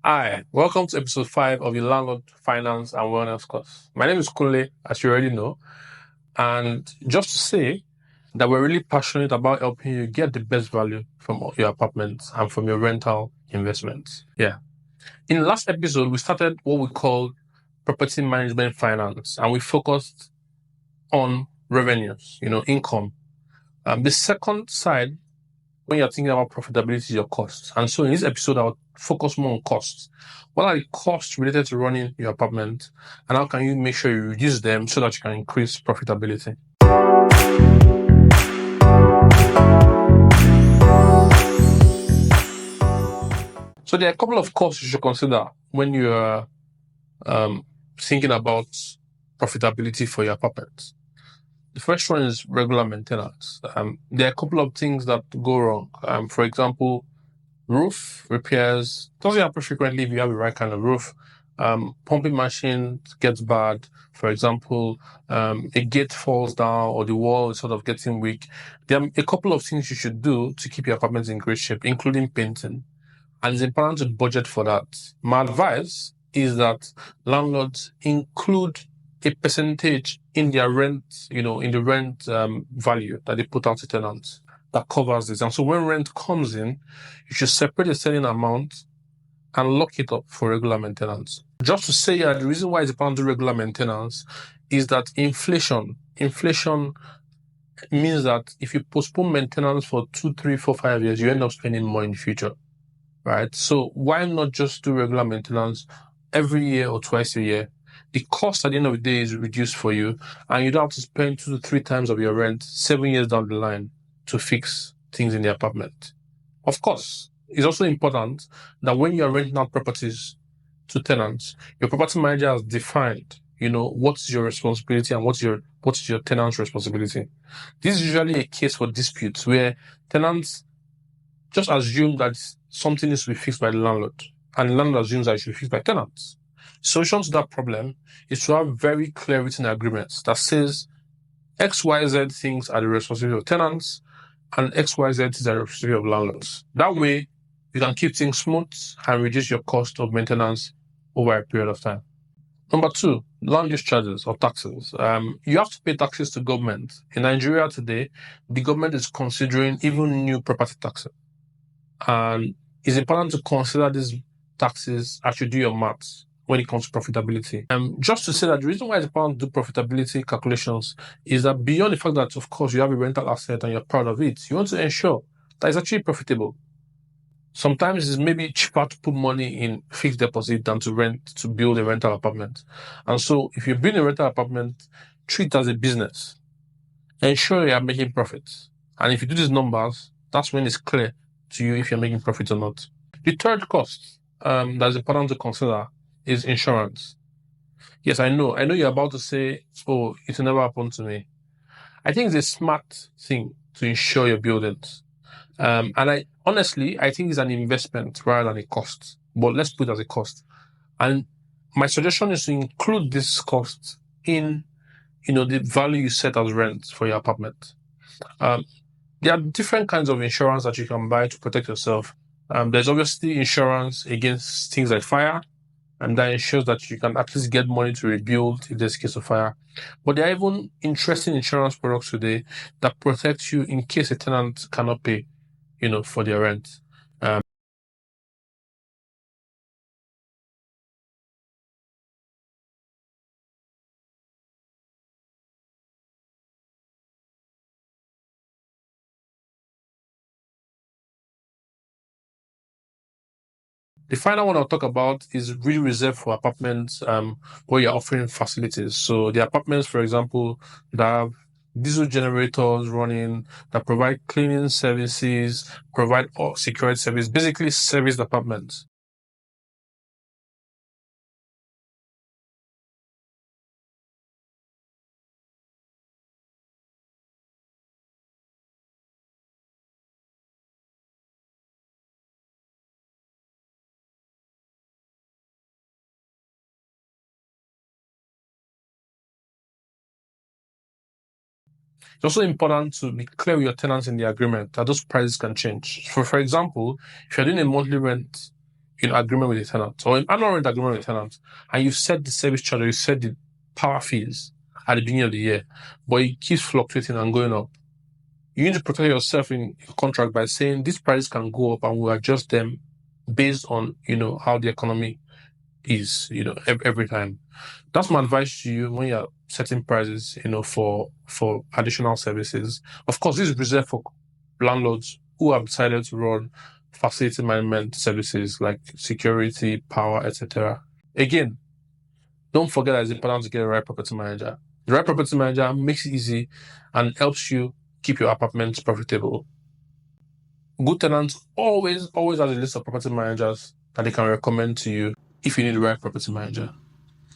Hi, welcome to episode 5 of the Landlord Finance and Wellness course. My name is Kunle, as you already know, and just to say that we're really passionate about helping you get the best value from your apartments and from your rental investments. Yeah. In the last episode, we started what we call property management finance, and we focused on revenues, income. The second side, when you're thinking about profitability, is your costs. And so in this episode, I'll focus more on costs. What are the costs related to running your apartment, and how can you make sure you reduce them so that you can increase profitability? So there are a couple of costs you should consider when you're thinking about profitability for your apartment. The first one is regular maintenance. There are a couple of things that go wrong. For example, roof repairs doesn't happen frequently if you have the right kind of roof. Pumping machine gets bad. For example, a gate falls down or the wall is sort of getting weak. There are a couple of things you should do to keep your apartment in great shape, including painting. And it's important to budget for that. My advice is that landlords include a percentage in their rent, in the rent value that they put out to tenants that covers this. And so when rent comes in, you should separate the selling amount and lock it up for regular maintenance. Just to say the reason why it's important to do regular maintenance is that inflation means that if you postpone maintenance for 2, 3, 4, 5 years, you end up spending more in the future. Right? So why not just do regular maintenance every year or twice a year? The cost at the end of the day is reduced for you, and you don't have to spend 2 to 3 times of your rent 7 years down the line to fix things in the apartment. Of course, it's also important that when you are renting out properties to tenants, your property manager has defined, what's your responsibility and what's your tenant's responsibility. This is usually a case for disputes where tenants just assume that something needs to be fixed by the landlord, and the landlord assumes that it should be fixed by tenants. Solution to that problem is to have very clear written agreements that says XYZ things are the responsibility of tenants and XYZ things are the responsibility of landlords. That way, you can keep things smooth and reduce your cost of maintenance over a period of time. Number 2, land use charges or taxes. You have to pay taxes to government. In Nigeria today, the government is considering even new property taxes. And it's important to consider these taxes as you do your maths when it comes to profitability. Just to say that the reason why it's important to do profitability calculations is that beyond the fact that, of course, you have a rental asset and you're proud of it, you want to ensure that it's actually profitable. Sometimes it's maybe cheaper to put money in fixed deposit than to build a rental apartment. And so if you build a rental apartment, treat it as a business. Ensure you are making profits. And if you do these numbers, that's when it's clear to you if you're making profit or not. The third cost that's important to consider is insurance. Yes, I know you're about to say, oh, it will never happen to me. I think it's a smart thing to insure your buildings. And I think it's an investment rather than a cost. But let's put it as a cost. And my suggestion is to include this cost in, the value you set as rent for your apartment. There are different kinds of insurance that you can buy to protect yourself. There's obviously insurance against things like fire, and that ensures that you can at least get money to rebuild if there's a case of fire. But there are even interesting insurance products today that protect you in case a tenant cannot pay, for their rent. The final one I'll talk about is really reserved for apartments where you're offering facilities. So the apartments, for example, that have diesel generators running, that provide cleaning services, provide security service, basically serviced apartments. It's also important to be clear with your tenants in the agreement that those prices can change. For example, if you're doing a monthly rent, agreement with the tenant or an annual rent agreement with the tenant, and you set the service charge or you set the power fees at the beginning of the year, but it keeps fluctuating and going up, you need to protect yourself in your contract by saying these prices can go up and we'll adjust them based on, how the economy is, every time. That's my advice to you when you're setting prices, for additional services. Of course, this is reserved for landlords who have decided to run facility management services like security, power, etc. Again, don't forget that it's important to get a right property manager. The right property manager makes it easy and helps you keep your apartments profitable. Good tenants always has a list of property managers that they can recommend to you if you need the right property manager.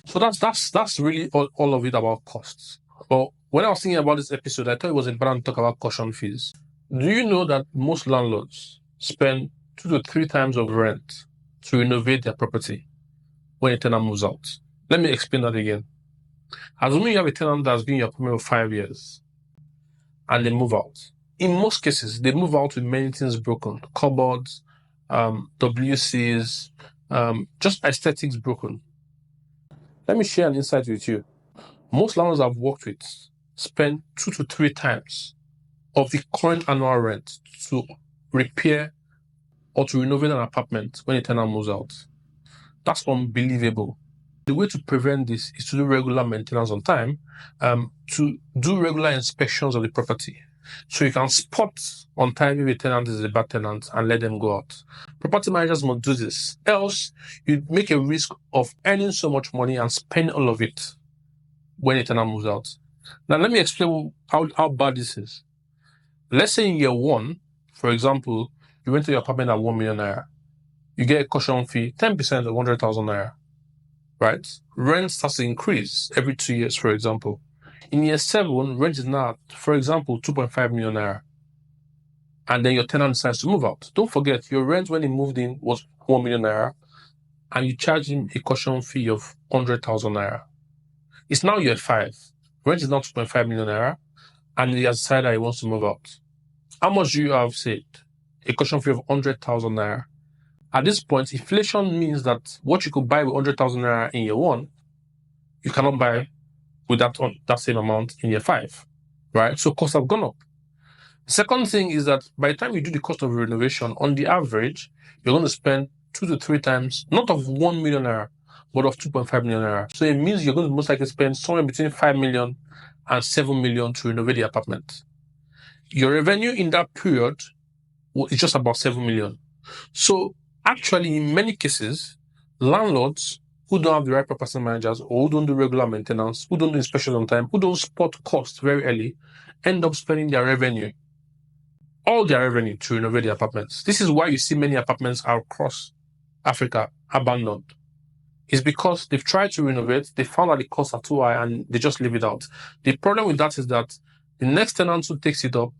So that's really all of it about costs. But when I was thinking about this episode, I thought it was important to talk about caution fees. Do you know that most landlords spend 2 to 3 times of rent to renovate their property when a tenant moves out? Let me explain that again. Assuming you have a tenant that's been in your apartment for 5 years and they move out. In most cases, they move out with many things broken. Cupboards, WCs, just aesthetics broken. Let me share an insight with you. Most landlords I've worked with spend 2 to 3 times of the current annual rent to repair or to renovate an apartment when a tenant moves out. That's unbelievable. The way to prevent this is to do regular maintenance on time, to do regular inspections of the property. So you can spot on time if a tenant is a bad tenant and let them go out. Property managers must do this. Else, you make a risk of earning so much money and spend all of it when a tenant moves out. Now, let me explain how bad this is. Let's say in year 1, for example, you went to your apartment at 1 million naira. You get a caution fee, 10% of 100,000 naira. Right? Rent starts to increase every 2 years, for example. In year 7, rent is now, for example, 2.5 million naira. And then your tenant decides to move out. Don't forget, your rent when he moved in was 1 million naira, and you charge him a caution fee of 100,000 naira. It's now year 5. Rent is now 2.5 million naira, and he has decided that he wants to move out. How much do you have saved? A caution fee of 100,000 naira. At this point, inflation means that what you could buy with 100,000 naira in year 1, you cannot buy with that same amount in year 5, right? So costs have gone up. The second thing is that by the time you do the cost of renovation, on the average, you're going to spend 2 to 3 times, not of 1 million naira, but of 2.5 million naira. So it means you're going to most likely spend somewhere between 5 million and 7 million to renovate the apartment. Your revenue in that period is just about 7 million. So actually, in many cases, landlords who don't have the right property managers or who don't do regular maintenance, who don't do inspections on time, who don't spot costs very early, end up spending their revenue, all their revenue, to renovate the apartments. This is why you see many apartments across Africa abandoned. It's because they've tried to renovate, they found that the costs are too high and they just leave it out. The problem with that is that the next tenant who takes it up,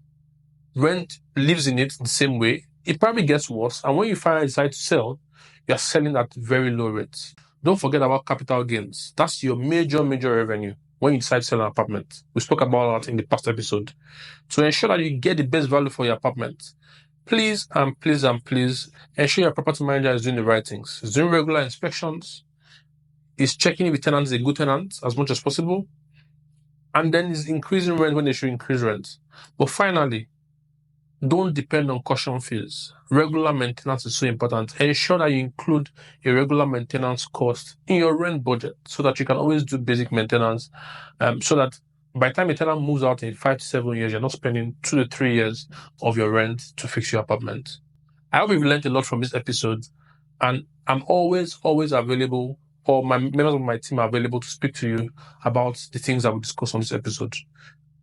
rent lives in it the same way, it probably gets worse, and when you finally decide to sell, you're selling at very low rates. Don't forget about capital gains. That's your major revenue when you decide to sell an apartment. We spoke about that in the past episode. To ensure that you get the best value for your apartment, please ensure your property manager is doing the right things. Is doing regular inspections, is checking if the tenant is a good tenant as much as possible, and then is increasing rent when they should increase rent. But finally, don't depend on caution fees. Regular maintenance is so important. Ensure that you include a regular maintenance cost in your rent budget so that you can always do basic maintenance, so that by the time a tenant moves out in 5 to 7 years, you're not spending 2 to 3 years of your rent to fix your apartment. I hope you've learned a lot from this episode, and I'm always available, or my members of my team are available to speak to you about the things that we discussed on this episode.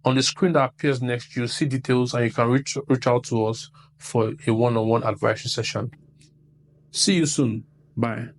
On the screen that appears next, you'll see details and you can reach out to us for a one-on-one advisory session. See you soon. Bye.